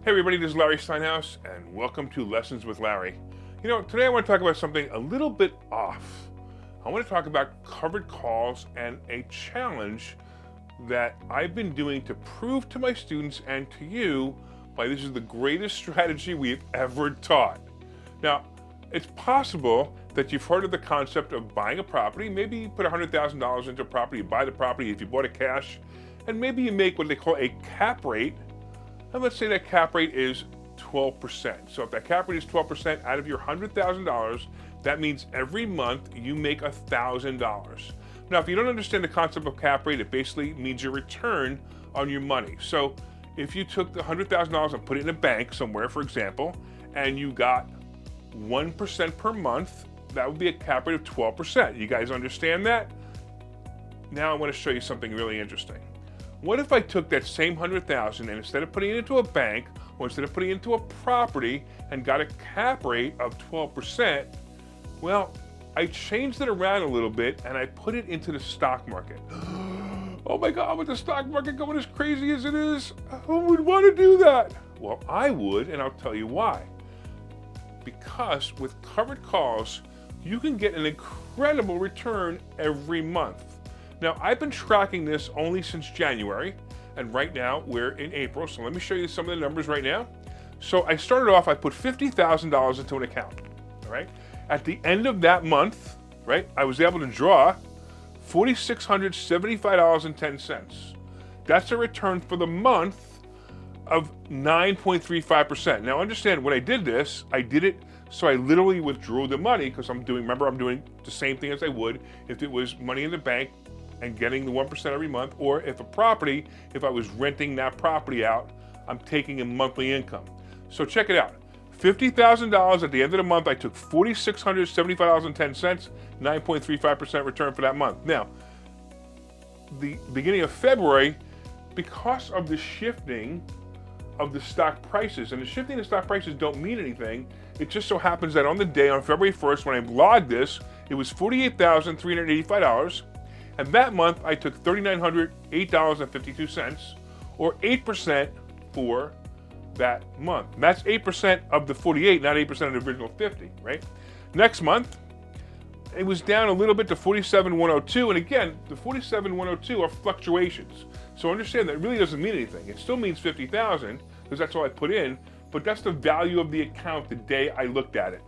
Hey everybody, this is Larry Steinhaus, and welcome to Lessons with Larry. Today I want to talk about something a little bit off. I want to talk about covered calls and a challenge that I've been doing to prove to my students and to you why this is the greatest strategy we've ever taught. Now, it's possible that you've heard of the concept of buying a property. Maybe you put $100,000 into a property, you buy the property if you bought it cash, and maybe you make what they call a cap rate. And let's say that cap rate is 12%. So if that cap rate is 12% out of your $100,000, that means every month you make $1,000. Now, if you don't understand the concept of cap rate, it basically means your return on your money. So if you took the $100,000 and put it in a bank somewhere, for example, and you got 1% per month, that would be a cap rate of 12%. You guys understand that? Now I want to show you something really interesting. What if I took that same $100,000 and instead of putting it into a bank or instead of putting it into a property and got a cap rate of 12%, well, I changed it around a little bit and I put it into the stock market. Oh my God, with the stock market going as crazy as it is, who would want to do that? Well, I would, and I'll tell you why. Because with covered calls, you can get an incredible return every month. Now, I've been tracking this only since January, and right now we're in April, so let me show you some of the numbers right now. So I started off, I put $50,000 into an account, all right? At the end of that month, right, I was able to draw $4,675.10. That's a return for the month of 9.35%. Now understand, when I did this, I did it so I literally withdrew the money because I'm doing the same thing as I would if it was money in the bank and getting the 1% every month, or if I was renting that property out, I'm taking a monthly income. So check it out. $50,000 at the end of the month, I took $4,675.10, 9.35% return for that month. Now, the beginning of February, because of the shifting of the stock prices, and the shifting of stock prices don't mean anything, it just so happens that on the day, on February 1st, when I logged this, it was $48,385. And that month, I took $3,908.52, or 8% for that month. And that's 8% of the 48, not 8% of the original 50, right? Next month, it was down a little bit to 47,102. And again, the 47,102 are fluctuations. So understand that really doesn't mean anything. It still means 50,000 because that's all I put in, but that's the value of the account the day I looked at it.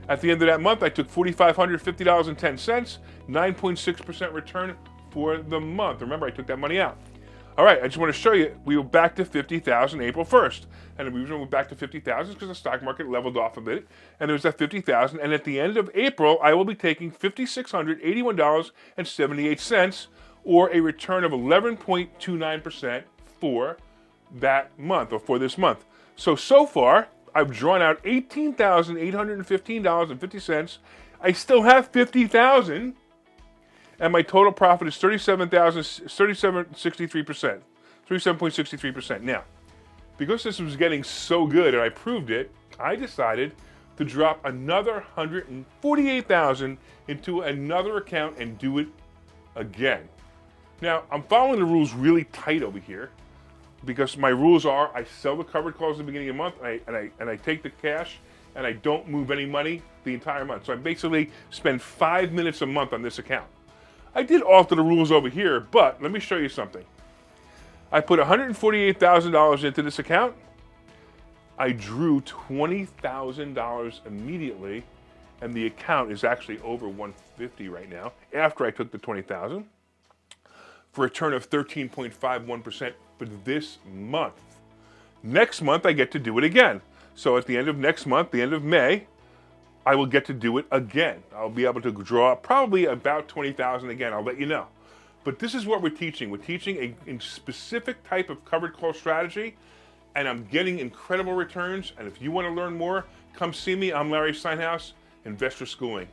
At the end of that month, I took $4,550.10, 9.6% return for the month. Remember, I took that money out. All right, I just want to show you, we were back to 50,000 April 1st. And the reason we're back to 50,000 is because the stock market leveled off a bit, and there was that 50,000. And at the end of April, I will be taking $5,681.78, or a return of 11.29% for that month, or for this month. So far, I've drawn out $18,815.50. I still have $50,000, and my total profit is 37.63%. Now, because this was getting so good and I proved it, I decided to drop another $148,000 into another account and do it again. Now, I'm following the rules really tight over here, because my rules are I sell the covered calls at the beginning of the month, and I take the cash, and I don't move any money the entire month. So I basically spend 5 minutes a month on this account. I did alter the rules over here, but let me show you something. I put $148,000 into this account. I drew $20,000 immediately, and the account is actually over $150 right now after I took the $20,000, for a return of 13.51% for this month. Next month, I get to do it again. So at the end of next month, the end of May, I will get to do it again. I'll be able to draw probably about $20,000 again. I'll let you know. But this is what we're teaching. We're teaching a specific type of covered call strategy, and I'm getting incredible returns. And if you want to learn more, come see me. I'm Larry Steinhaus, Investor Schooling.